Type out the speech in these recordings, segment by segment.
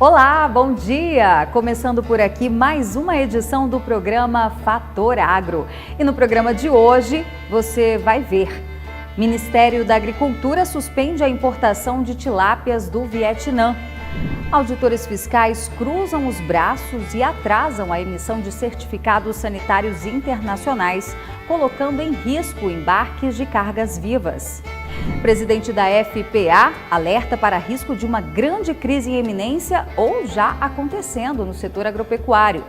Olá, bom dia! Começando por aqui mais uma edição do programa Fator Agro. E no programa de hoje você vai ver: Ministério da Agricultura suspende a importação de tilápias do Vietnã. Auditores fiscais cruzam os braços e atrasam a emissão de certificados sanitários internacionais, colocando em risco embarques de cargas vivas. Presidente da FPA alerta para risco de uma grande crise em eminência ou já acontecendo no setor agropecuário.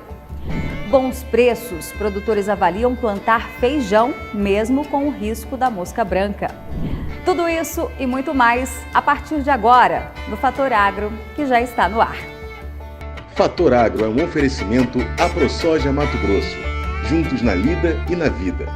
Bons preços, produtores avaliam plantar feijão mesmo com o risco da mosca branca. Tudo isso e muito mais a partir de agora, no Fator Agro, que já está no ar. Fator Agro é um oferecimento AproSoja Mato Grosso. Juntos na lida e na vida.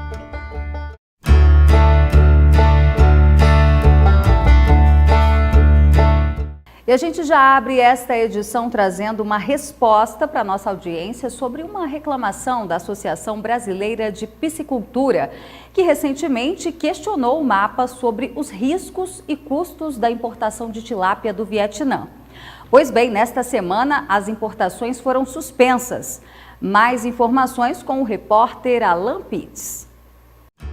E a gente já abre esta edição trazendo uma resposta para a nossa audiência sobre uma reclamação da Associação Brasileira de Piscicultura, que recentemente questionou o mapa sobre os riscos e custos da importação de tilápia do Vietnã. Pois bem, nesta semana as importações foram suspensas. Mais informações com o repórter Alan Pitts.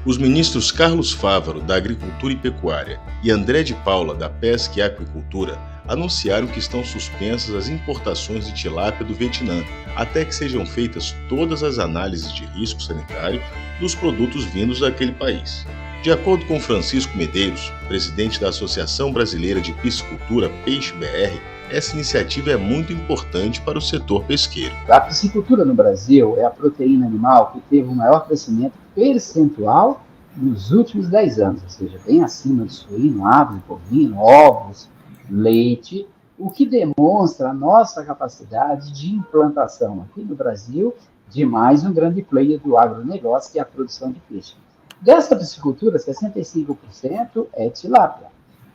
Os ministros Carlos Fávaro, da Agricultura e Pecuária, e André de Paula, da Pesca e Aquicultura, anunciaram que estão suspensas as importações de tilápia do Vietnã, até que sejam feitas todas as análises de risco sanitário dos produtos vindos daquele país. De acordo com Francisco Medeiros, presidente da Associação Brasileira de Piscicultura, Peixe BR, essa iniciativa é muito importante para o setor pesqueiro. A piscicultura no Brasil é a proteína animal que teve o maior crescimento percentual nos últimos 10 anos, ou seja, bem acima de suíno, ave, bovino, ovos, leite, o que demonstra a nossa capacidade de implantação aqui no Brasil de mais um grande player do agronegócio, que é a produção de peixe. Dessa piscicultura, 65% é tilápia.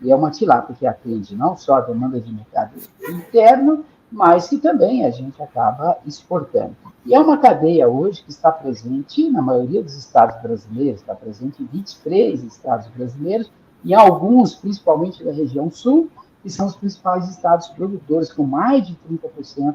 E é uma tilápia que atende não só a demanda de mercado interno, mas que também a gente acaba exportando. E é uma cadeia hoje que está presente na maioria dos estados brasileiros, está presente em 23 estados brasileiros, e alguns, principalmente da região sul, que são os principais estados produtores, com mais de 30%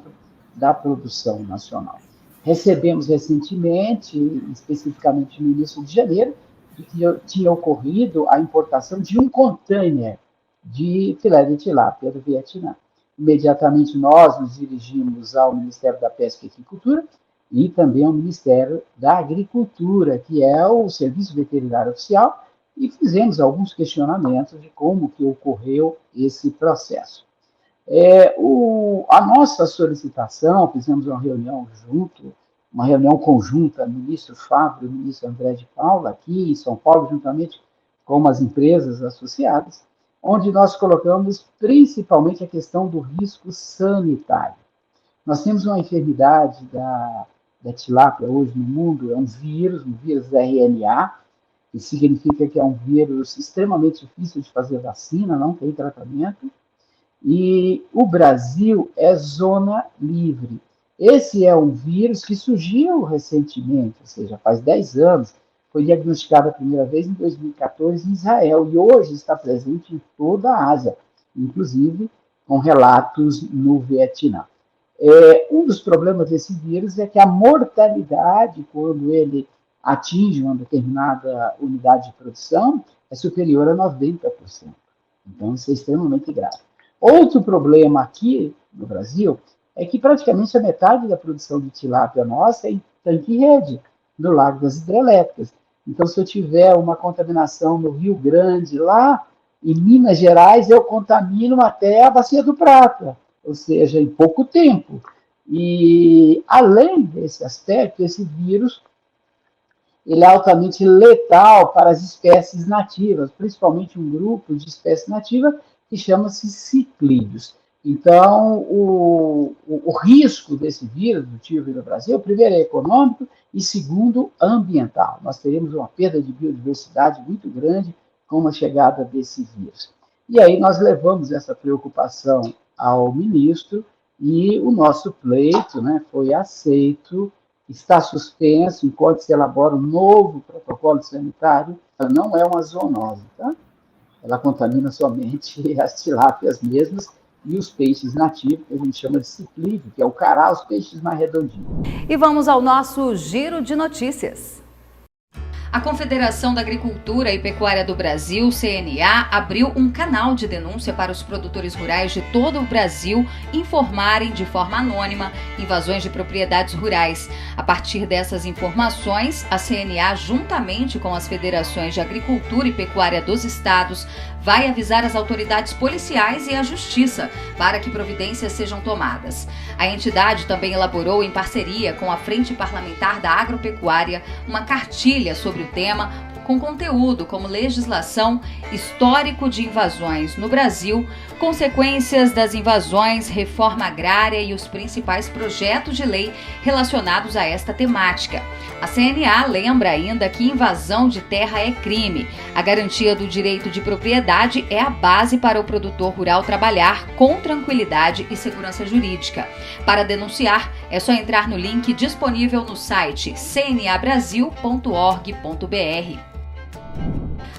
da produção nacional. Recebemos recentemente, especificamente no início de janeiro, que tinha ocorrido a importação de um container de filé de tilápia do Vietnã. Imediatamente nós nos dirigimos ao Ministério da Pesca e Aquicultura e também ao Ministério da Agricultura, que é o Serviço Veterinário Oficial, e fizemos alguns questionamentos de como que ocorreu esse processo. A nossa solicitação, fizemos uma reunião uma reunião conjunta, ministro Fábio e ministro André de Paula, aqui em São Paulo, juntamente com as empresas associadas, onde nós colocamos principalmente a questão do risco sanitário. Nós temos uma enfermidade da tilápia hoje no mundo, é um vírus RNA, que significa que é um vírus extremamente difícil de fazer vacina, não tem tratamento, e o Brasil é zona livre. Esse é um vírus que surgiu recentemente, ou seja, faz 10 anos, foi diagnosticado a primeira vez em 2014 em Israel, e hoje está presente em toda a Ásia, inclusive com relatos no Vietnã. Um dos problemas desse vírus é que a mortalidade, quando ele atinge uma determinada unidade de produção, é superior a 90%. Então, isso é extremamente grave. Outro problema aqui no Brasil é que praticamente a metade da produção de tilápia nossa é em tanque-rede, no Lago das Hidrelétricas. Então, se eu tiver uma contaminação no Rio Grande, lá em Minas Gerais, eu contamino até a Bacia do Prata, ou seja, em pouco tempo. E, além desse aspecto, esse vírus ele é altamente letal para as espécies nativas, principalmente um grupo de espécies nativas que chama-se ciclídeos. Então, o risco desse vírus, do TIV no Brasil, primeiro é econômico e segundo, ambiental. Nós teremos uma perda de biodiversidade muito grande com a chegada desse vírus. E aí nós levamos essa preocupação ao ministro e o nosso pleito, foi aceito, está suspenso enquanto se elabora um novo protocolo sanitário. Não é uma zoonose, tá? Ela contamina somente as tilápias mesmas e os peixes nativos, que a gente chama de ciclídeo, que é o cará, os peixes mais redondinhos. E vamos ao nosso giro de notícias. A Confederação da Agricultura e Pecuária do Brasil, CNA, abriu um canal de denúncia para os produtores rurais de todo o Brasil informarem de forma anônima invasões de propriedades rurais. A partir dessas informações, a CNA, juntamente com as federações de agricultura e pecuária dos estados, vai avisar as autoridades policiais e a justiça para que providências sejam tomadas. A entidade também elaborou, em parceria com a Frente Parlamentar da Agropecuária, uma cartilha sobre o tema, com conteúdo como legislação, histórico de invasões no Brasil, consequências das invasões, reforma agrária e os principais projetos de lei relacionados a esta temática. A CNA lembra ainda que invasão de terra é crime. A garantia do direito de propriedade é a base para o produtor rural trabalhar com tranquilidade e segurança jurídica. Para denunciar, é só entrar no link disponível no site cnabrasil.org.br.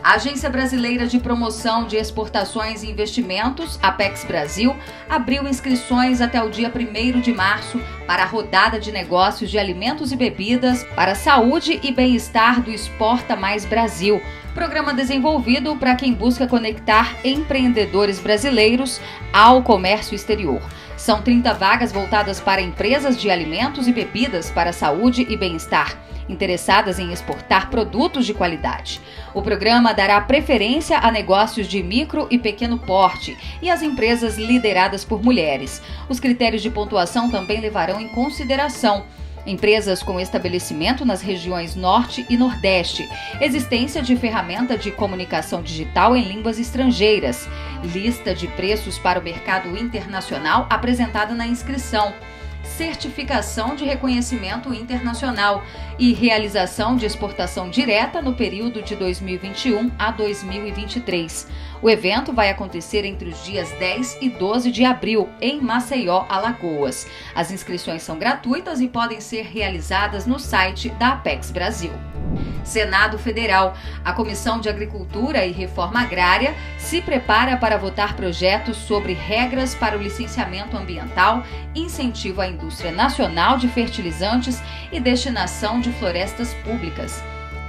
A Agência Brasileira de Promoção de Exportações e Investimentos, Apex Brasil, abriu inscrições até o dia 1º de março para a rodada de negócios de alimentos e bebidas para a saúde e bem-estar do Exporta Mais Brasil, programa desenvolvido para quem busca conectar empreendedores brasileiros ao comércio exterior. São 30 vagas voltadas para empresas de alimentos e bebidas para a saúde e bem-estar, interessadas em exportar produtos de qualidade. O programa dará preferência a negócios de micro e pequeno porte e às empresas lideradas por mulheres. Os critérios de pontuação também levarão em consideração empresas com estabelecimento nas regiões Norte e Nordeste, existência de ferramenta de comunicação digital em línguas estrangeiras, lista de preços para o mercado internacional apresentada na inscrição, certificação de reconhecimento internacional e realização de exportação direta no período de 2021 a 2023. O evento vai acontecer entre os dias 10 e 12 de abril, em Maceió, Alagoas. As inscrições são gratuitas e podem ser realizadas no site da Apex Brasil. Senado Federal. A Comissão de Agricultura e Reforma Agrária se prepara para votar projetos sobre regras para o licenciamento ambiental, incentivo à indústria nacional de fertilizantes e destinação de florestas públicas.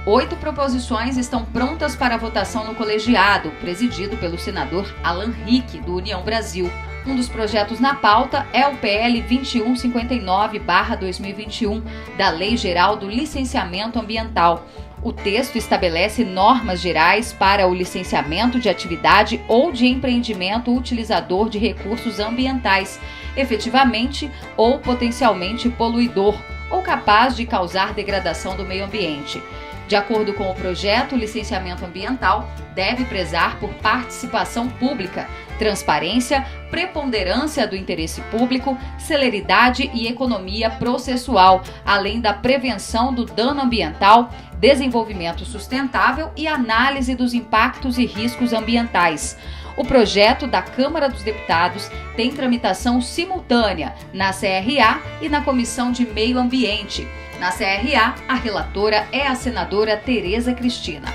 8 proposições estão prontas para votação no colegiado, presidido pelo senador Alan Rick, do União Brasil. Um dos projetos na pauta é o PL 2159/2021, da Lei Geral do Licenciamento Ambiental. O texto estabelece normas gerais para o licenciamento de atividade ou de empreendimento utilizador de recursos ambientais, efetivamente ou potencialmente poluidor, ou capaz de causar degradação do meio ambiente. De acordo com o projeto, o licenciamento ambiental deve prezar por participação pública, transparência, preponderância do interesse público, celeridade e economia processual, além da prevenção do dano ambiental, desenvolvimento sustentável e análise dos impactos e riscos ambientais. O projeto da Câmara dos Deputados tem tramitação simultânea na CRA e na Comissão de Meio Ambiente. Na CRA, a relatora é a senadora Tereza Cristina.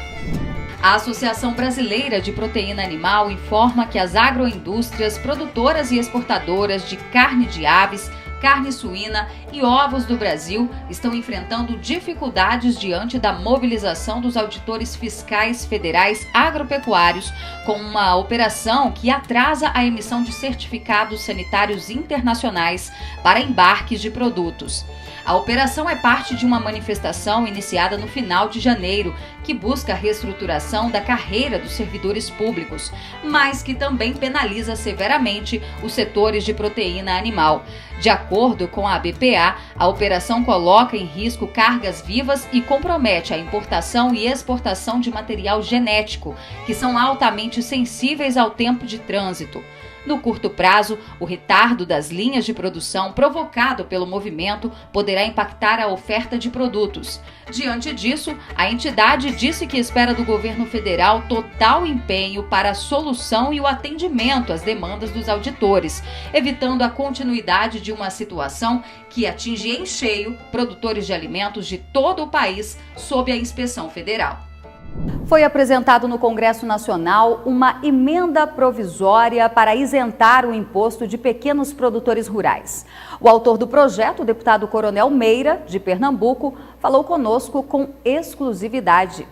A Associação Brasileira de Proteína Animal informa que as agroindústrias produtoras e exportadoras de carne de aves, carne suína e ovos do Brasil estão enfrentando dificuldades diante da mobilização dos auditores fiscais federais agropecuários com uma operação que atrasa a emissão de certificados sanitários internacionais para embarques de produtos. A operação é parte de uma manifestação iniciada no final de janeiro, que busca a reestruturação da carreira dos servidores públicos, mas que também penaliza severamente os setores de proteína animal. De acordo com a BPA, a operação coloca em risco cargas vivas e compromete a importação e exportação de material genético, que são altamente sensíveis ao tempo de trânsito. No curto prazo, o retardo das linhas de produção provocado pelo movimento poderá impactar a oferta de produtos. Diante disso, a entidade disse que espera do governo federal total empenho para a solução e o atendimento às demandas dos auditores, evitando a continuidade de uma situação que atinge em cheio produtores de alimentos de todo o país sob a inspeção federal. Foi apresentado no Congresso Nacional uma emenda provisória para isentar o imposto de pequenos produtores rurais. O autor do projeto, o deputado Coronel Meira, de Pernambuco, falou conosco com exclusividade.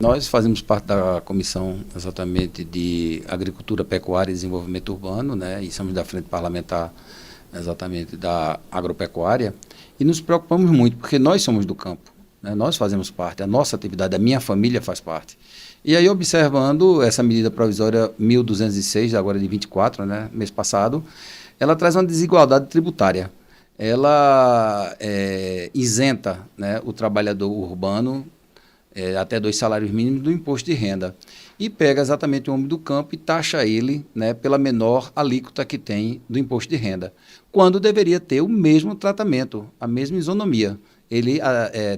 Nós fazemos parte da Comissão exatamente de Agricultura, Pecuária e Desenvolvimento Urbano, né? E somos da Frente Parlamentar exatamente da Agropecuária, e nos preocupamos muito, porque nós somos do campo. Nós fazemos parte, a nossa atividade, a minha família faz parte. E aí, observando essa medida provisória 1206, agora de 24, né, mês passado, ela traz uma desigualdade tributária. Ela isenta, né, o trabalhador urbano até 2 salários mínimos do imposto de renda. E pega exatamente o homem do campo e taxa ele, né, pela menor alíquota que tem do imposto de renda, quando deveria ter o mesmo tratamento, a mesma isonomia. Ele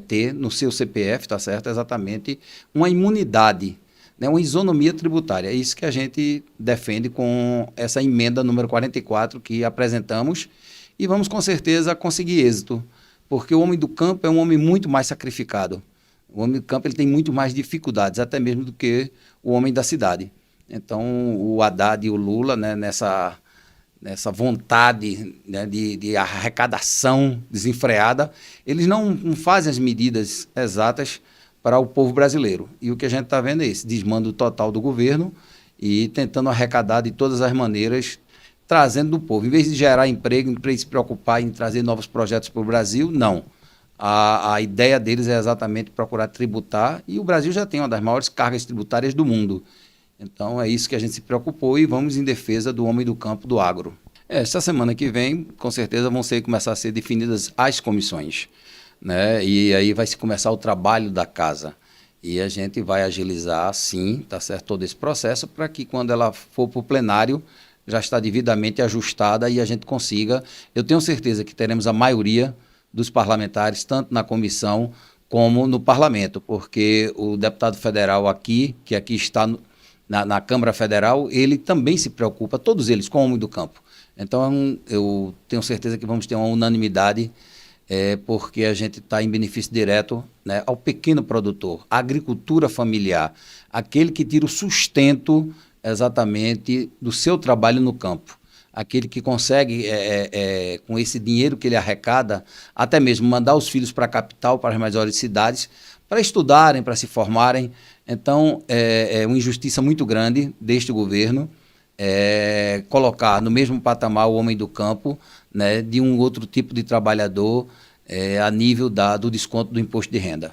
ter no seu CPF, tá certo, exatamente uma imunidade, né, uma isonomia tributária. É isso que a gente defende com essa emenda número 44 que apresentamos, e vamos com certeza conseguir êxito, porque o homem do campo é um homem muito mais sacrificado. O homem do campo ele tem muito mais dificuldades, até mesmo do que o homem da cidade. Então, o Haddad e o Lula, né, nessa vontade, né, de arrecadação desenfreada, eles não fazem as medidas exatas para o povo brasileiro. E o que a gente está vendo é esse desmando total do governo e tentando arrecadar de todas as maneiras, trazendo do povo. Em vez de gerar emprego, em vez de se preocupar em trazer novos projetos para o Brasil, não. A ideia deles é exatamente procurar tributar, e o Brasil já tem uma das maiores cargas tributárias do mundo. Então é isso que a gente se preocupou, e vamos em defesa do homem do campo, do agro. Esta semana que vem, com certeza, vão começar a ser definidas as comissões, né? E aí vai se começar o trabalho da casa. E a gente vai agilizar, sim, tá certo, todo esse processo, para que quando ela for para o plenário, já está devidamente ajustada e a gente consiga. Eu tenho certeza que teremos a maioria dos parlamentares, tanto na comissão como no parlamento, porque o deputado federal aqui, que aqui está na Câmara Federal, ele também se preocupa, todos eles, com o homem do campo. Então, eu tenho certeza que vamos ter uma unanimidade, porque a gente está em benefício direto, né, ao pequeno produtor, à agricultura familiar, aquele que tira o sustento exatamente do seu trabalho no campo. Aquele que consegue, com esse dinheiro que ele arrecada, até mesmo mandar os filhos para a capital, para as maiores cidades, para estudarem, para se formarem. Então, é uma injustiça muito grande deste governo colocar no mesmo patamar o homem do campo, né, de um outro tipo de trabalhador a nível do desconto do imposto de renda.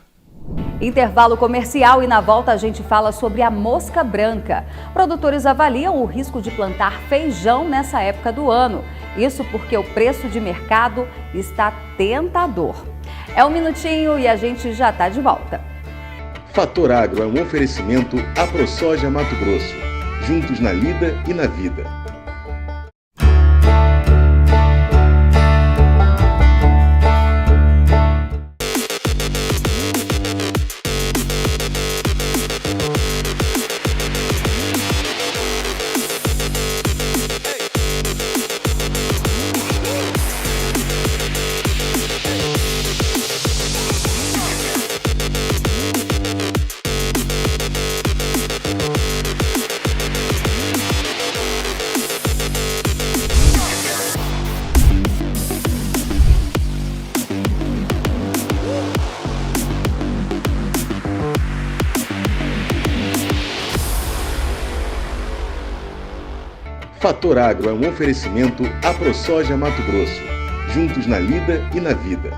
Intervalo comercial, e na volta a gente fala sobre a mosca branca. Produtores avaliam o risco de plantar feijão nessa época do ano. Isso porque o preço de mercado está tentador. É um minutinho e a gente já está de volta. Fator Agro é um oferecimento à ProSoja Mato Grosso. Juntos na lida e na vida. Fator Agro é um oferecimento à ProSoja Mato Grosso. Juntos na lida e na vida.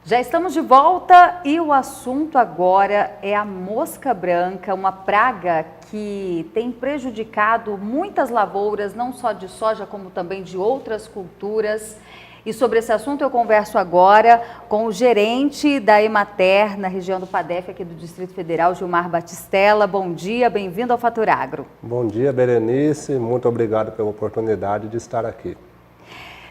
Já estamos de volta e o assunto agora é a mosca branca, uma praga que tem prejudicado muitas lavouras, não só de soja, como também de outras culturas. E sobre esse assunto eu converso agora com o gerente da Emater, na região do Padef, aqui do Distrito Federal, Gilmar Batistella. Bom dia, bem-vindo ao Fator Agro. Bom dia, Berenice, muito obrigado pela oportunidade de estar aqui.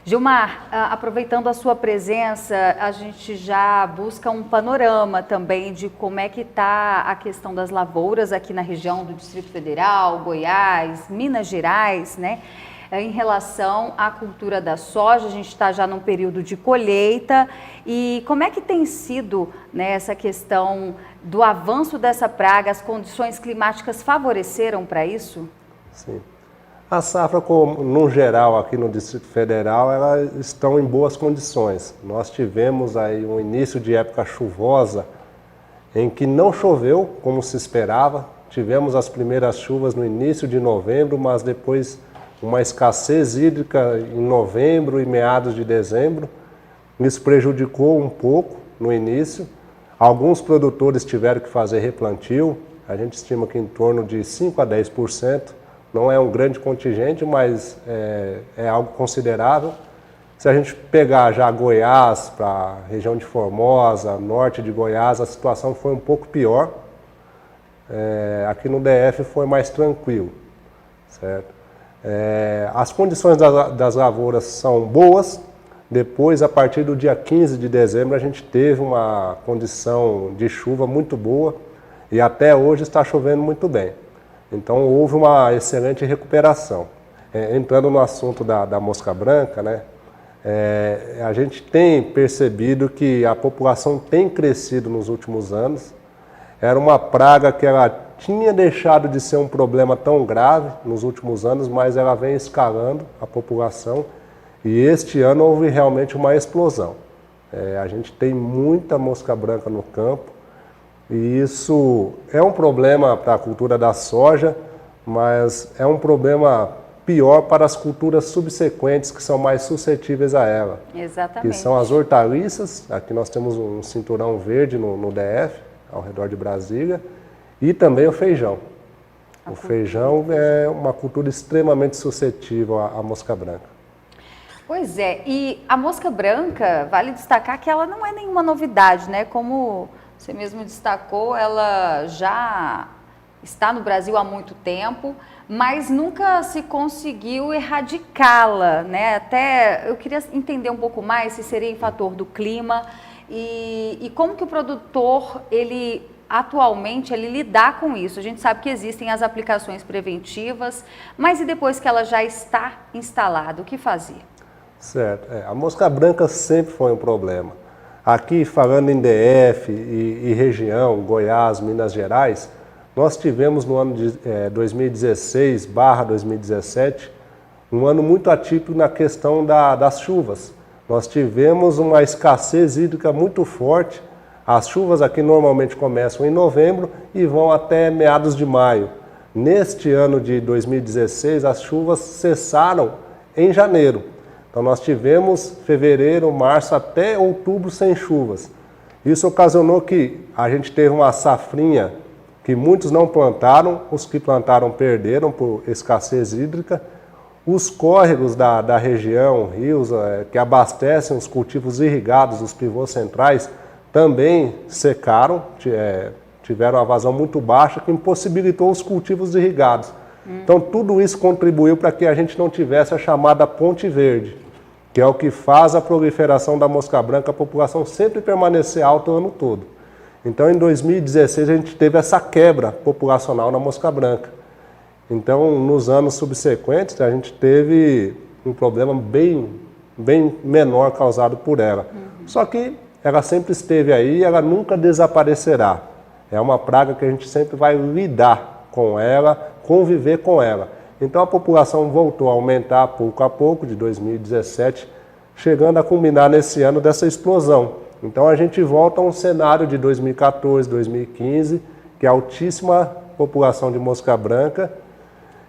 Gilmar, aproveitando a sua presença, a gente já busca um panorama também de como é que está a questão das lavouras aqui na região do Distrito Federal, Goiás, Minas Gerais, né? em relação à cultura da soja. A gente está já num período de colheita. E como é que tem sido, né, essa questão do avanço dessa praga? As condições climáticas favoreceram para isso? Sim. A safra, no geral, aqui no Distrito Federal, elas estão em boas condições. Nós tivemos aí um início de época chuvosa em que não choveu como se esperava. Tivemos as primeiras chuvas no início de novembro, mas depois uma escassez hídrica em novembro e meados de dezembro. Isso prejudicou um pouco no início. Alguns produtores tiveram que fazer replantio. A gente estima que em torno de 5 a 10%. Não é um grande contingente, mas é algo considerável. Se a gente pegar já Goiás, para a região de Formosa, norte de Goiás, a situação foi um pouco pior. Aqui no DF foi mais tranquilo, certo? As condições das lavouras são boas. Depois, a partir do dia 15 de dezembro, a gente teve uma condição de chuva muito boa e até hoje está chovendo muito bem. Então houve uma excelente recuperação. Entrando no assunto da mosca branca, né, a gente tem percebido que a população tem crescido nos últimos anos. Era uma praga que ela tinha deixado de ser um problema tão grave nos últimos anos, mas ela vem escalando a população e este ano houve realmente uma explosão. A gente tem muita mosca branca no campo. E isso é um problema para a cultura da soja, mas é um problema pior para as culturas subsequentes que são mais suscetíveis a ela. Exatamente. Que são as hortaliças. Aqui nós temos um cinturão verde no DF, ao redor de Brasília, e também o feijão. O feijão é uma cultura extremamente suscetível à mosca branca. Pois é, e a mosca branca, vale destacar que ela não é nenhuma novidade, né? Como você mesmo destacou, ela já está no Brasil há muito tempo, mas nunca se conseguiu erradicá-la, né? Até eu queria entender um pouco mais se seria em fator do clima e como que o produtor, atualmente, ele lidar com isso. A gente sabe que existem as aplicações preventivas, mas e depois que ela já está instalada, o que fazer? Certo. A mosca branca sempre foi um problema. Aqui, falando em DF e região, Goiás, Minas Gerais, nós tivemos no ano de 2016/2017 um ano muito atípico na questão das chuvas. Nós tivemos uma escassez hídrica muito forte. As chuvas aqui normalmente começam em novembro e vão até meados de maio. Neste ano de 2016, as chuvas cessaram em janeiro. Então nós tivemos fevereiro, março até outubro sem chuvas. Isso ocasionou que a gente teve uma safrinha que muitos não plantaram, os que plantaram perderam por escassez hídrica. Os córregos da região, rios que abastecem os cultivos irrigados, os pivôs centrais, também secaram, tiveram uma vazão muito baixa que impossibilitou os cultivos irrigados. Então tudo isso contribuiu para que a gente não tivesse a chamada ponte verde, que é o que faz a proliferação da mosca branca, a população sempre permanecer alta o ano todo. Então em 2016 a gente teve essa quebra populacional na mosca branca. Então nos anos subsequentes a gente teve um problema bem menor causado por ela. Só que ela sempre esteve aí e ela nunca desaparecerá. É uma praga que a gente sempre vai lidar com ela, conviver com ela. Então a população voltou a aumentar pouco a pouco, de 2017, chegando a culminar nesse ano dessa explosão. Então a gente volta a um cenário de 2014, 2015, que é altíssima população de mosca branca,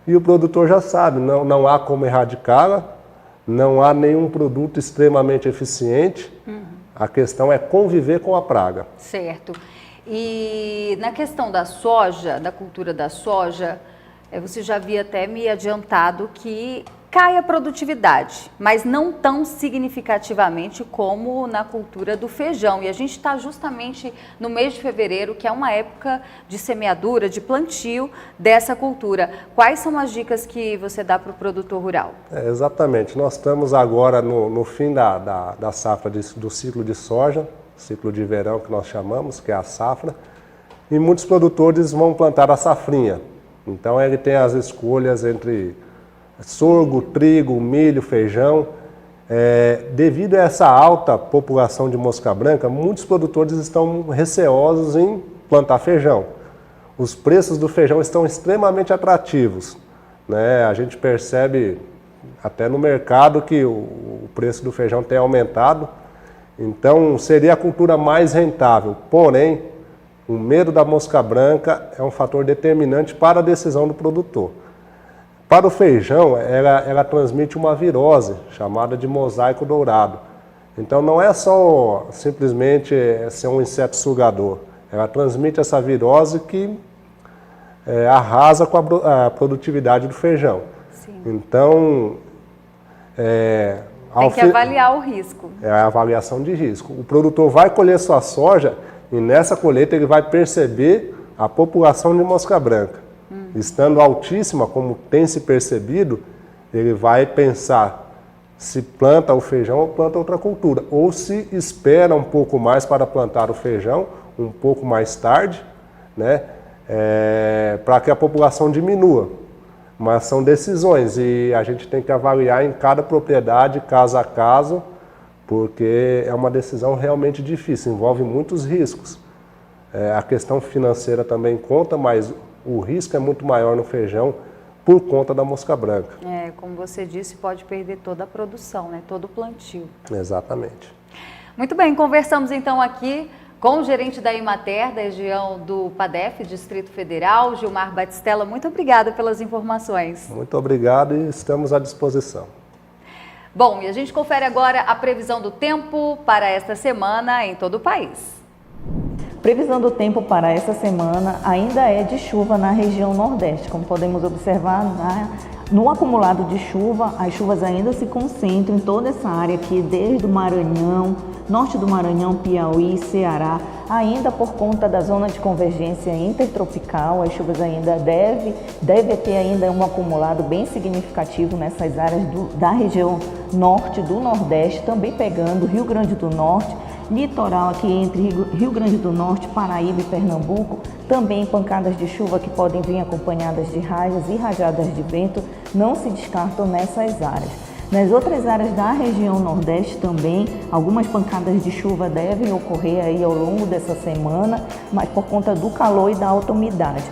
e o produtor já sabe, não há como erradicá-la, não há nenhum produto extremamente eficiente, a questão é conviver com a praga. Certo. E na questão da soja, da cultura da soja, você já havia até me adiantado que cai a produtividade, mas não tão significativamente como na cultura do feijão. E a gente está justamente no mês de fevereiro, que é uma época de semeadura, de plantio dessa cultura. Quais são as dicas que você dá para o produtor rural? Exatamente. Nós estamos agora no fim da safra do ciclo de soja, ciclo de verão que nós chamamos, que é a safra, e muitos produtores vão plantar a safrinha. Então ele tem as escolhas entre sorgo, trigo, milho, feijão. Devido a essa alta população de mosca branca, muitos produtores estão receosos em plantar feijão. Os preços do feijão estão extremamente atrativos, né? A gente percebe até no mercado que o preço do feijão tem aumentado, então seria a cultura mais rentável. Porém, o medo da mosca branca é um fator determinante para a decisão do produtor. Para o feijão, ela transmite uma virose chamada de mosaico dourado. Então não é só simplesmente ser um inseto sugador. Ela transmite essa virose que arrasa com a produtividade do feijão. Sim. Então, tem que avaliar o risco. É a avaliação de risco. O produtor vai colher sua soja e nessa colheita ele vai perceber a população de mosca branca. Estando altíssima, como tem se percebido, ele vai pensar se planta o feijão ou planta outra cultura. Ou se espera um pouco mais para plantar o feijão, um pouco mais tarde, né, para que a população diminua. Mas são decisões e a gente tem que avaliar em cada propriedade, caso a caso, porque é uma decisão realmente difícil, envolve muitos riscos. A questão financeira também conta, mas o risco é muito maior no feijão por conta da mosca branca. Como você disse, pode perder toda a produção, né? Todo o plantio. Exatamente. Muito bem, conversamos então aqui com o gerente da Emater, da região do PADEF, Distrito Federal, Gilmar Batistella. Muito obrigada pelas informações. Muito obrigado e estamos à disposição. Bom, e a gente confere agora a previsão do tempo para esta semana em todo o país. Previsão do tempo para essa semana ainda é de chuva na região Nordeste. Como podemos observar, no acumulado de chuva, as chuvas ainda se concentram em toda essa área aqui, desde o Maranhão, norte do Maranhão, Piauí, Ceará. Ainda por conta da zona de convergência intertropical, as chuvas ainda deve ter ainda um acumulado bem significativo nessas áreas da região norte do Nordeste, também pegando Rio Grande do Norte, litoral aqui entre Rio Grande do Norte, Paraíba e Pernambuco, também pancadas de chuva que podem vir acompanhadas de raios e rajadas de vento, não se descartam nessas áreas. Nas outras áreas da região Nordeste também, algumas pancadas de chuva devem ocorrer aí ao longo dessa semana, mas por conta do calor e da alta umidade,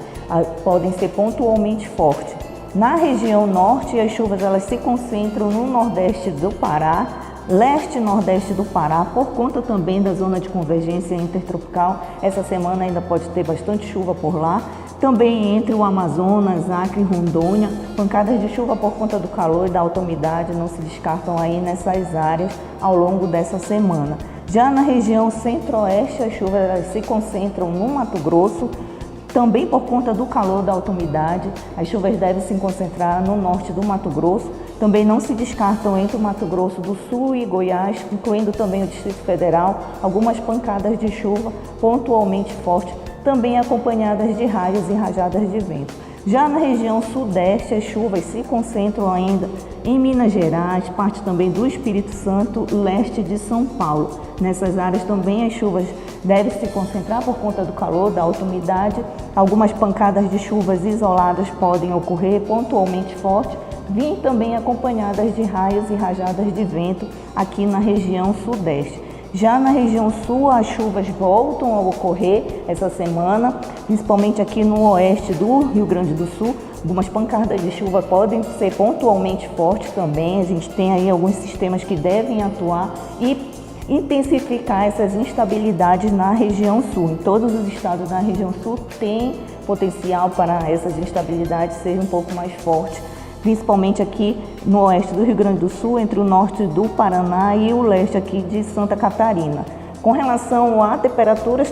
podem ser pontualmente fortes. Na região Norte, as chuvas elas se concentram no Nordeste do Pará, leste e nordeste do Pará, por conta também da zona de convergência intertropical. Essa semana ainda pode ter bastante chuva por lá. Também entre o Amazonas, Acre e Rondônia, pancadas de chuva por conta do calor e da alta umidade não se descartam aí nessas áreas ao longo dessa semana. Já na região centro-oeste, as chuvas se concentram no Mato Grosso, também por conta do calor e da alta umidade. As chuvas devem se concentrar no norte do Mato Grosso. Também não se descartam entre o Mato Grosso do Sul e Goiás, incluindo também o Distrito Federal, algumas pancadas de chuva pontualmente fortes, também acompanhadas de raios e rajadas de vento. Já na região sudeste, as chuvas se concentram ainda em Minas Gerais, parte também do Espírito Santo, leste de São Paulo. Nessas áreas também as chuvas devem se concentrar por conta do calor, da alta umidade. Algumas pancadas de chuvas isoladas podem ocorrer pontualmente fortes, vêm também acompanhadas de raios e rajadas de vento aqui na região sudeste. Já na região sul, as chuvas voltam a ocorrer essa semana, principalmente aqui no oeste do Rio Grande do Sul. Algumas pancadas de chuva podem ser pontualmente fortes também. A gente tem aí alguns sistemas que devem atuar e intensificar essas instabilidades na região sul. Em todos os estados da região sul tem potencial para essas instabilidades serem um pouco mais fortes, principalmente aqui no oeste do Rio Grande do Sul, entre o norte do Paraná e o leste aqui de Santa Catarina. Com relação a temperaturas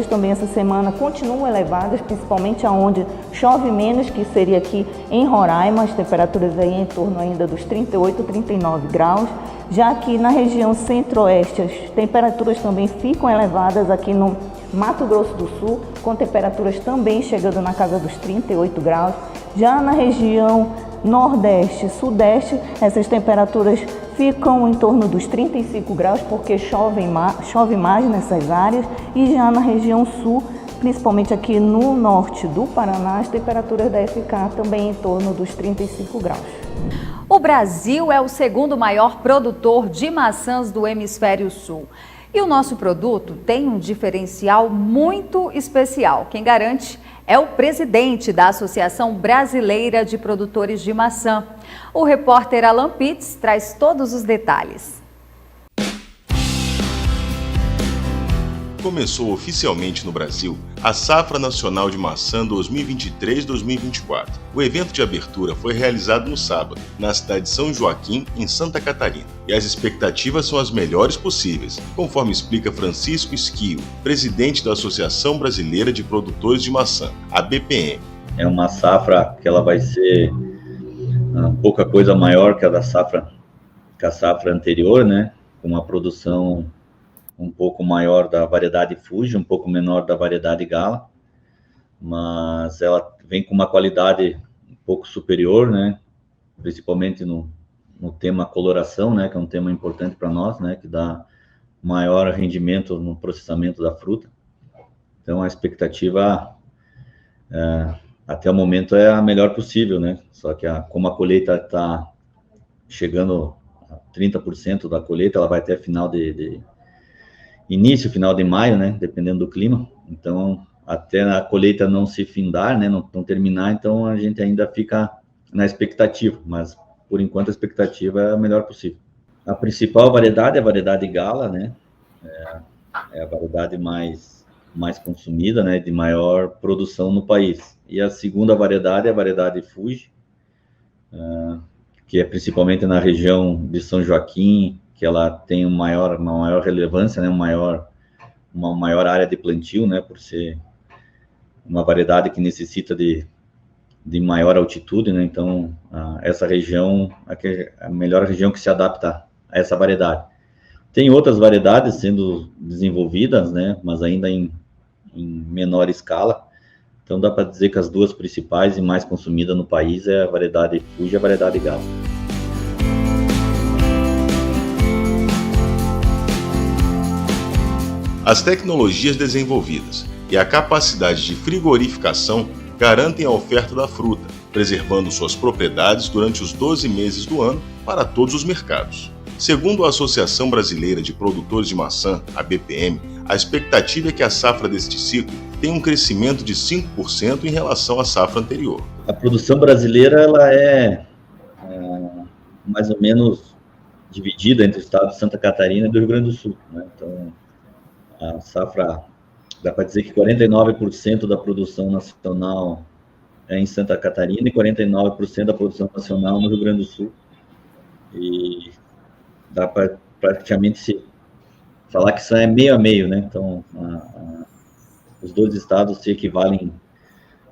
também essa semana continuam elevadas, principalmente aonde chove menos, que seria aqui em Roraima, as temperaturas aí em torno ainda dos 38, 39 graus. Já aqui na região centro-oeste, as temperaturas também ficam elevadas aqui no Mato Grosso do Sul, com temperaturas também chegando na casa dos 38 graus. Já na região nordeste, sudeste, essas temperaturas ficam em torno dos 35 graus, porque chove mais nessas áreas. E já na região sul, principalmente aqui no norte do Paraná, as temperaturas devem ficar também em torno dos 35 graus. O Brasil é o segundo maior produtor de maçãs do Hemisfério Sul. E o nosso produto tem um diferencial muito especial. Quem garante é o presidente da Associação Brasileira de Produtores de Maçã. O repórter Alan Pitts traz todos os detalhes. Começou oficialmente no Brasil a Safra Nacional de Maçã 2023-2024. O evento de abertura foi realizado no sábado, na cidade de São Joaquim, em Santa Catarina. E as expectativas são as melhores possíveis, conforme explica Francisco Esquio, presidente da Associação Brasileira de Produtores de Maçã, a BPM. É uma safra que ela vai ser pouca coisa maior que a safra anterior, né? Com uma produção um pouco maior da variedade Fuji, um pouco menor da variedade Gala, mas ela vem com uma qualidade um pouco superior, né? Principalmente no tema coloração, né? Que é um tema importante para nós, né? Que dá maior rendimento no processamento da fruta. Então a expectativa até o momento é a melhor possível, né? Só que como a colheita está chegando a 30% da colheita, ela vai até final final de maio, né, dependendo do clima. Então, até a colheita não se findar, né, não terminar, então a gente ainda fica na expectativa, mas por enquanto a expectativa é a melhor possível. A principal variedade é a variedade Gala, né, é a variedade mais consumida, né, de maior produção no país. E a segunda variedade é a variedade Fuji, que é principalmente na região de São Joaquim, que ela tem uma maior relevância, né, uma maior área de plantio, né, por ser uma variedade que necessita de maior altitude, né, então essa região é a melhor região que se adapta a essa variedade. Tem outras variedades sendo desenvolvidas, né, mas ainda em menor escala, então dá para dizer que as duas principais e mais consumidas no país é a variedade Fuji e a variedade Gala. As tecnologias desenvolvidas e a capacidade de frigorificação garantem a oferta da fruta, preservando suas propriedades durante os 12 meses do ano para todos os mercados. Segundo a Associação Brasileira de Produtores de Maçã, a BPM, a expectativa é que a safra deste ciclo tenha um crescimento de 5% em relação à safra anterior. A produção brasileira ela é mais ou menos dividida entre o estado de Santa Catarina e do Rio Grande do Sul, né? Então, a safra, dá para dizer que 49% da produção nacional é em Santa Catarina e 49% da produção nacional no Rio Grande do Sul. E dá para praticamente se falar que isso é meio a meio, né? Então, os dois estados se equivalem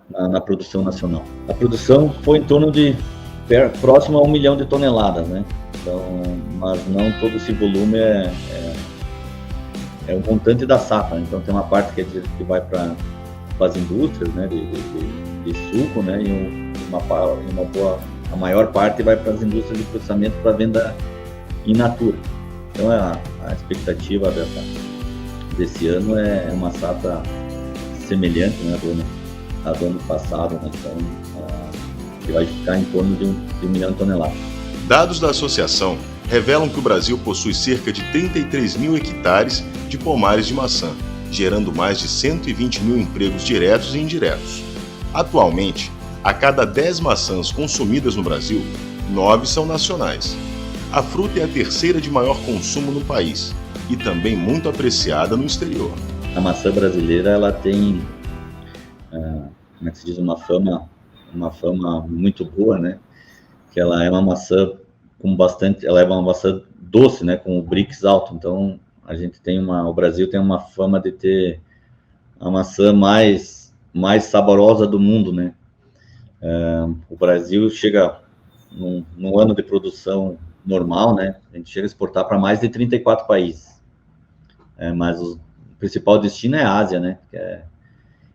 na produção nacional. A produção foi em torno de próximo a 1 milhão de toneladas, né? Então, mas não todo esse volume é o montante da safra. Então tem uma parte que vai para as indústrias, né, de suco, né, e a maior parte vai para as indústrias de processamento para venda in natura. Então a expectativa desse ano é uma safra semelhante, né, do ano passado, né, então que vai ficar em torno de 1 milhão de toneladas. Dados da associação revelam que o Brasil possui cerca de 33 mil hectares de pomares de maçã, gerando mais de 120 mil empregos diretos e indiretos. Atualmente, a cada 10 maçãs consumidas no Brasil, 9 são nacionais. A fruta é a terceira de maior consumo no país e também muito apreciada no exterior. A maçã brasileira ela tem, como é que se diz, uma fama muito boa, né? Que ela é uma maçã ela é uma maçã doce, né, com o Brix alto. Então a gente o Brasil tem uma fama de ter a maçã mais saborosa do mundo, né? O Brasil chega num ano de produção normal, né? A gente chega a exportar para mais de 34 países. Mas o principal destino é a Ásia, né? Que é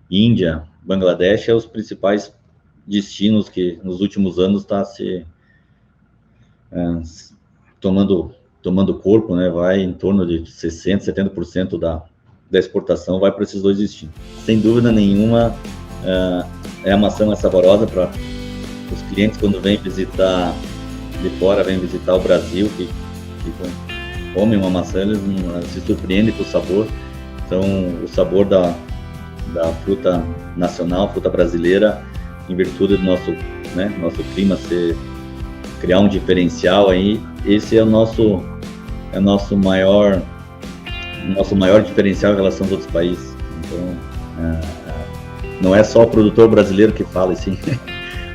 Índia, Bangladesh, os principais destinos que nos últimos anos está se tomando corpo, né? Vai em torno de 60%, 70% da exportação vai para esses dois destinos. Sem dúvida nenhuma, é a maçã mais saborosa para os clientes quando vêm visitar de fora vêm visitar o Brasil, que comem uma maçã, eles se surpreendem com o sabor. Então, o sabor da fruta nacional, fruta brasileira, em virtude do nosso clima criar um diferencial aí, esse é o nosso maior diferencial em relação aos outros países. Então, não é só o produtor brasileiro que fala, e sim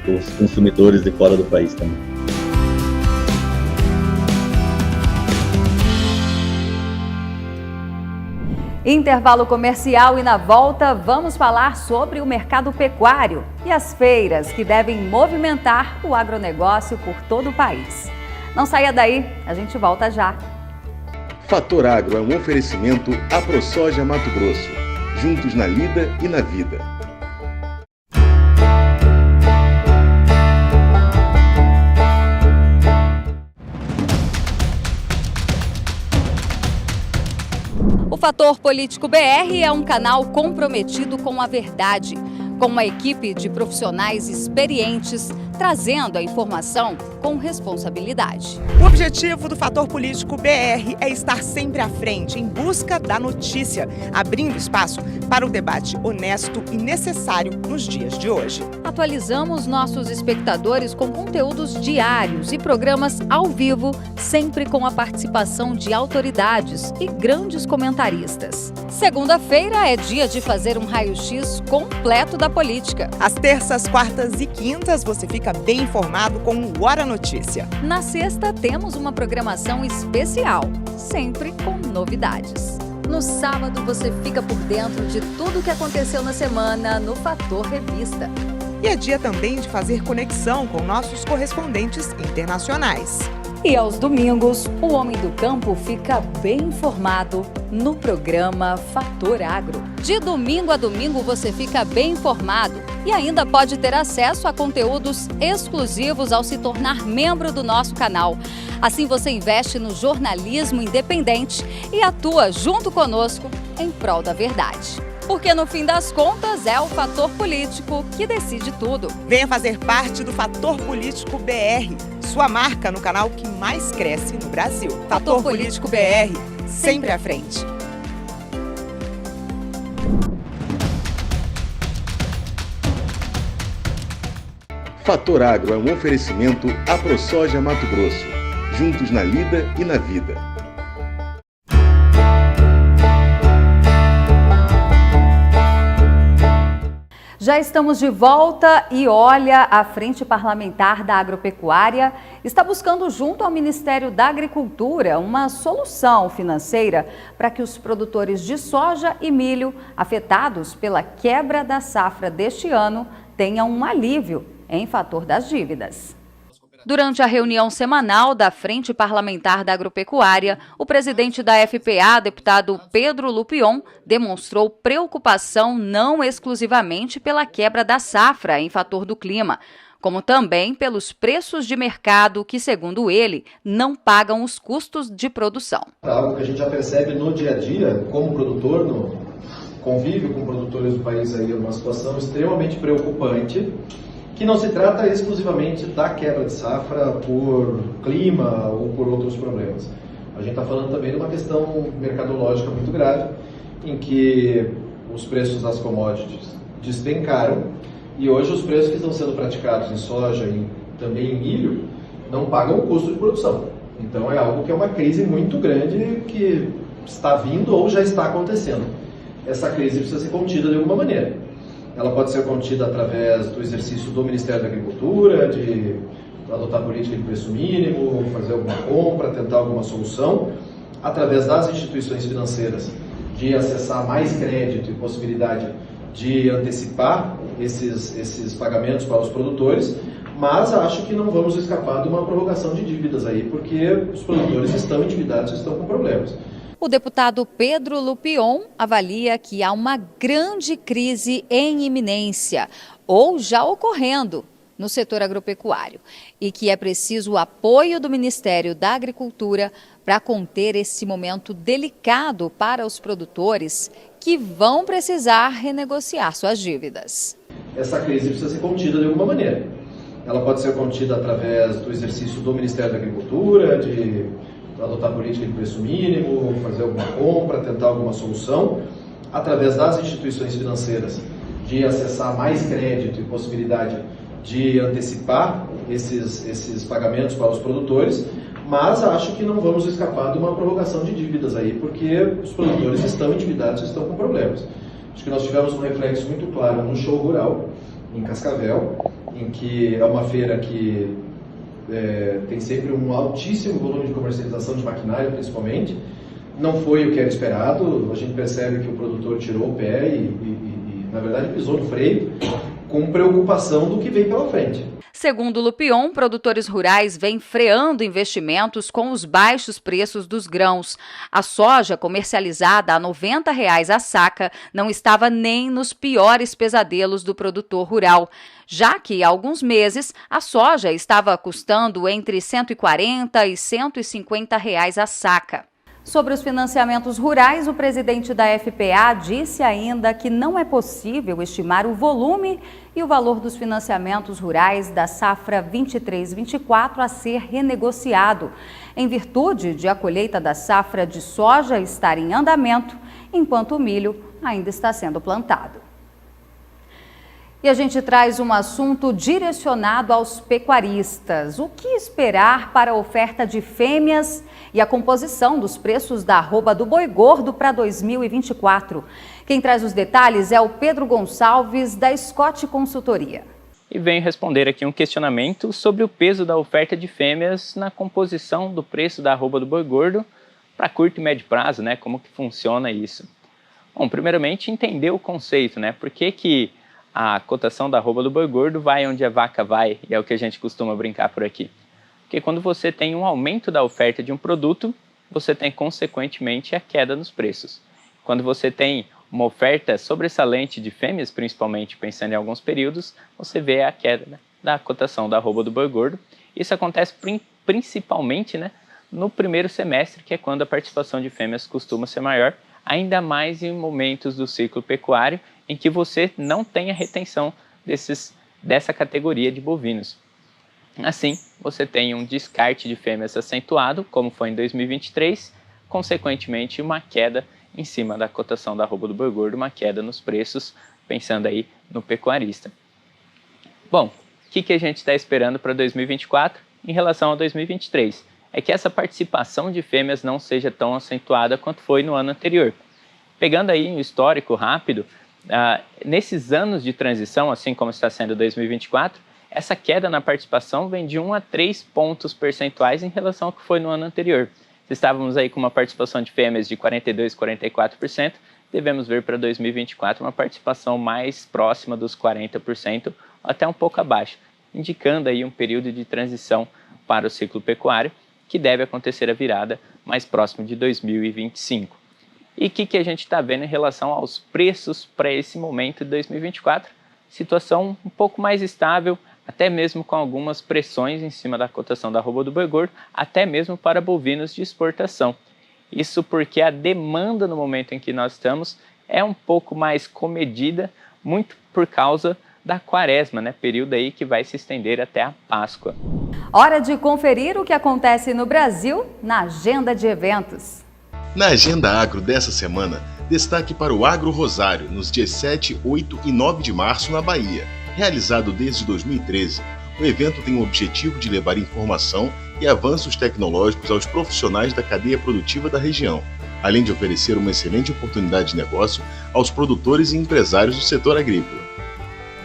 os consumidores de fora do país também. Intervalo comercial e na volta vamos falar sobre o mercado pecuário e as feiras que devem movimentar o agronegócio por todo o país. Não saia daí, a gente volta já. Fator Agro é um oferecimento à ProSoja Mato Grosso, juntos na lida e na vida. O Fator Político BR é um canal comprometido com a verdade, com uma equipe de profissionais experientes, trazendo a informação com responsabilidade. O objetivo do Fator Político BR é estar sempre à frente, em busca da notícia, abrindo espaço para o debate honesto e necessário nos dias de hoje. Atualizamos nossos espectadores com conteúdos diários e programas ao vivo, sempre com a participação de autoridades e grandes comentaristas. Segunda-feira é dia de fazer um raio-x completo da política. Às terças, quartas e quintas você fica bem informado com o Hora Notícia. Na sexta temos uma programação especial, sempre com novidades. No sábado você fica por dentro de tudo o que aconteceu na semana no Fator Revista. E é dia também de fazer conexão com nossos correspondentes internacionais. E aos domingos, o homem do campo fica bem informado no programa Fator Agro. De domingo a domingo você fica bem informado e ainda pode ter acesso a conteúdos exclusivos ao se tornar membro do nosso canal. Assim você investe no jornalismo independente e atua junto conosco em prol da verdade. Porque no fim das contas é o Fator Político que decide tudo. Venha fazer parte do Fator Político BR, sua marca no canal que mais cresce no Brasil. Fator Político BR, sempre à frente. Fator Agro é um oferecimento à ProSoja Mato Grosso, juntos na lida e na vida. Já estamos de volta e olha, a Frente Parlamentar da Agropecuária está buscando junto ao Ministério da Agricultura uma solução financeira para que os produtores de soja e milho afetados pela quebra da safra deste ano tenham um alívio em fator das dívidas. Durante a reunião semanal da Frente Parlamentar da Agropecuária, o presidente da FPA, deputado Pedro Lupion, demonstrou preocupação não exclusivamente pela quebra da safra em fator do clima, como também pelos preços de mercado que, segundo ele, não pagam os custos de produção. Algo que a gente já percebe no dia a dia, como produtor, no convívio com produtores do país, aí é uma situação extremamente preocupante, que não se trata exclusivamente da quebra de safra por clima ou por outros problemas. A gente está falando também de uma questão mercadológica muito grave, em que os preços das commodities despencaram e hoje os preços que estão sendo praticados em soja e também em milho não pagam o custo de produção. Então é algo que é uma crise muito grande que está vindo ou já está acontecendo. Essa crise precisa ser contida de alguma maneira. Ela pode ser contida através do exercício do Ministério da Agricultura, de adotar política de preço mínimo, fazer alguma compra, tentar alguma solução, através das instituições financeiras, de acessar mais crédito e possibilidade de antecipar esses pagamentos para os produtores, mas acho que não vamos escapar de uma prorrogação de dívidas aí, porque os produtores estão endividados e estão com problemas. O deputado Pedro Lupion avalia que há uma grande crise em iminência, ou já ocorrendo, no setor agropecuário, e que é preciso o apoio do Ministério da Agricultura para conter esse momento delicado para os produtores que vão precisar renegociar suas dívidas. Essa crise precisa ser contida de alguma maneira. ela pode ser contida através do exercício do Ministério da Agricultura, de adotar política de preço mínimo, fazer alguma compra, tentar alguma solução, através das instituições financeiras, de acessar mais crédito e possibilidade de antecipar esses pagamentos para os produtores, mas acho que não vamos escapar de uma prorrogação de dívidas aí, porque os produtores estão endividados e estão com problemas. Acho que nós tivemos um reflexo muito claro no show rural, em Cascavel, em que é uma feira que tem sempre um altíssimo volume de comercialização de maquinário, principalmente. Não foi o que era esperado, a gente percebe que o produtor tirou o pé e na verdade, pisou no freio, com preocupação do que vem pela frente. Segundo Lupion, produtores rurais vêm freando investimentos com os baixos preços dos grãos. A soja, comercializada a R$ 90 a saca, não estava nem nos piores pesadelos do produtor rural, já que há alguns meses a soja estava custando entre R$ 140 e R$ 150 a saca. Sobre os financiamentos rurais, o presidente da FPA disse ainda que não é possível estimar o volume e o valor dos financiamentos rurais da safra 23-24 a ser renegociado, em virtude de a colheita da safra de soja estar em andamento, enquanto o milho ainda está sendo plantado. E a gente traz um assunto direcionado aos pecuaristas. O que esperar para a oferta de fêmeas e a composição dos preços da arroba do boi gordo para 2024? Quem traz os detalhes é o Pedro Gonçalves, da Scott Consultoria. E venho responder aqui um questionamento sobre o peso da oferta de fêmeas na composição do preço da arroba do boi gordo para curto e médio prazo, né? Como que funciona isso? Bom, primeiramente entender o conceito, né? Por que a cotação da arroba do boi gordo vai onde a vaca vai, e é o que a gente costuma brincar por aqui. Porque quando você tem um aumento da oferta de um produto, você tem consequentemente a queda nos preços. Quando você tem uma oferta sobressalente de fêmeas, principalmente pensando em alguns períodos, você vê a queda, né, da cotação da arroba do boi gordo. Isso acontece principalmente, né, no primeiro semestre, que é quando a participação de fêmeas costuma ser maior, ainda mais em momentos do ciclo pecuário em que você não tem a retenção dessa categoria de bovinos. Assim, você tem um descarte de fêmeas acentuado, como foi em 2023, consequentemente uma queda em cima da cotação da arroba do boi gordo, uma queda nos preços, pensando aí no pecuarista. Bom, o que a gente está esperando para 2024 em relação a 2023? É que essa participação de fêmeas não seja tão acentuada quanto foi no ano anterior. Pegando aí um histórico rápido, nesses anos de transição, assim como está sendo 2024, essa queda na participação vem de 1 a 3 pontos percentuais em relação ao que foi no ano anterior. Se estávamos aí com uma participação de fêmeas de 42%, 44%, devemos ver para 2024 uma participação mais próxima dos 40%, até um pouco abaixo, indicando aí um período de transição para o ciclo pecuário, que deve acontecer a virada mais próximo de 2025. E o que a gente está vendo em relação aos preços para esse momento de 2024? Situação um pouco mais estável, até mesmo com algumas pressões em cima da cotação da arroba do boi gordo, até mesmo para bovinos de exportação. Isso porque a demanda no momento em que nós estamos é um pouco mais comedida, muito por causa da quaresma, né? Período aí que vai se estender até a Páscoa. Hora de conferir o que acontece no Brasil na agenda de eventos. Na Agenda Agro dessa semana, destaque para o Agro Rosário, nos dias 7, 8 e 9 de março na Bahia. Realizado desde 2013, o evento tem o objetivo de levar informação e avanços tecnológicos aos profissionais da cadeia produtiva da região, além de oferecer uma excelente oportunidade de negócio aos produtores e empresários do setor agrícola.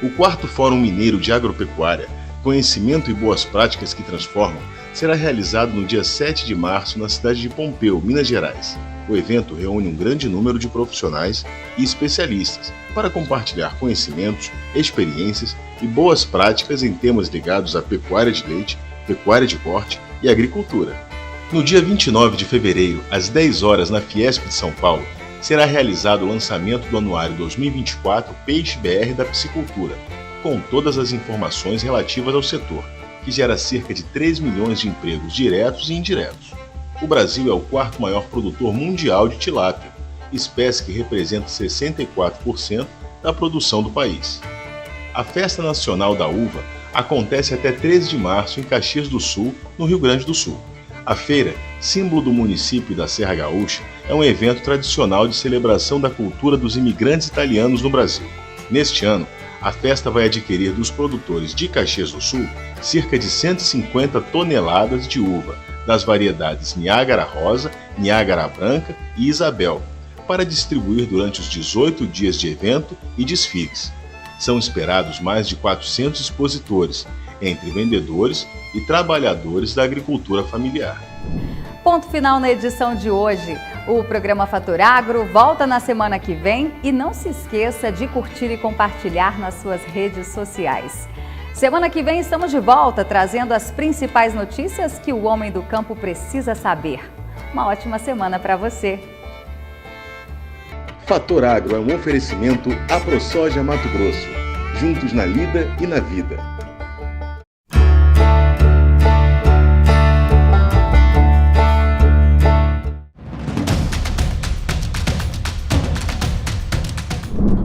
O 4º Fórum Mineiro de Agropecuária, Conhecimento e Boas Práticas que Transformam, será realizado no dia 7 de março na cidade de Pompeu, Minas Gerais. O evento reúne um grande número de profissionais e especialistas para compartilhar conhecimentos, experiências e boas práticas em temas ligados à pecuária de leite, pecuária de corte e agricultura. No dia 29 de fevereiro, às 10 horas na Fiesp de São Paulo, será realizado o lançamento do Anuário 2024 Peixe BR da Piscicultura, com todas as informações relativas ao setor, que gera cerca de 3 milhões de empregos diretos e indiretos. O Brasil é o 4º maior produtor mundial de tilápia, espécie que representa 64% da produção do país. A Festa Nacional da Uva Acontece até 13 de março em Caxias do Sul, no Rio Grande do Sul. A feira, símbolo do município e da Serra Gaúcha, é um evento tradicional de celebração da cultura dos imigrantes italianos no Brasil. Neste ano, a festa vai adquirir dos produtores de Caxias do Sul cerca de 150 toneladas de uva, das variedades Niágara Rosa, Niágara Branca e Isabel, para distribuir durante os 18 dias de evento e desfiles. São esperados mais de 400 expositores, entre vendedores e trabalhadores da agricultura familiar. Ponto final na edição de hoje. O programa Fator Agro volta na semana que vem e não se esqueça de curtir e compartilhar nas suas redes sociais. Semana que vem estamos de volta trazendo as principais notícias que o homem do campo precisa saber. Uma ótima semana para você! Fator Agro é um oferecimento AproSoja Mato Grosso. Juntos na lida e na vida.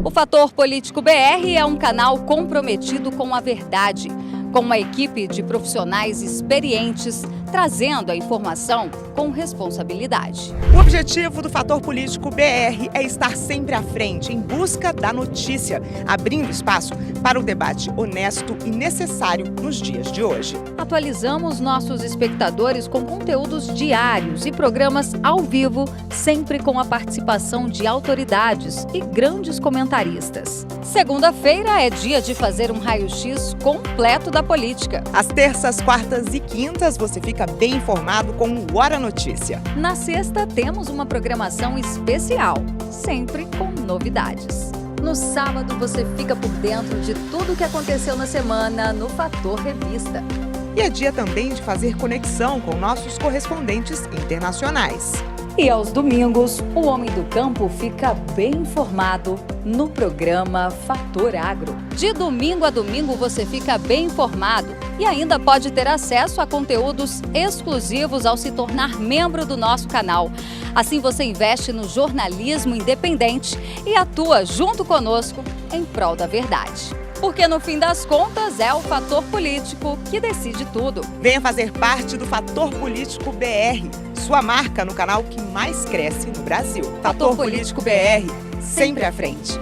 O Fator Político BR é um canal comprometido com a verdade, com uma equipe de profissionais experientes, trazendo a informação com responsabilidade. O objetivo do Fator Político BR é estar sempre à frente, em busca da notícia, abrindo espaço para o debate honesto e necessário nos dias de hoje. Atualizamos nossos espectadores com conteúdos diários e programas ao vivo, sempre com a participação de autoridades e grandes comentaristas. Segunda-feira é dia de fazer um raio-x completo da política. Às terças, quartas e quintas você fica bem informado com o Hora Notícia. Na sexta temos uma programação especial, sempre com novidades. No sábado você fica por dentro de tudo o que aconteceu na semana no Fator Revista. E é dia também de fazer conexão com nossos correspondentes internacionais. E aos domingos, o homem do campo fica bem informado no programa Fator Agro. De domingo a domingo você fica bem informado e ainda pode ter acesso a conteúdos exclusivos ao se tornar membro do nosso canal. Assim você investe no jornalismo independente e atua junto conosco em prol da verdade. Porque no fim das contas é o fator político que decide tudo. Venha fazer parte do Fator Político BR, sua marca no canal que mais cresce no Brasil. Fator Político BR, sempre à frente.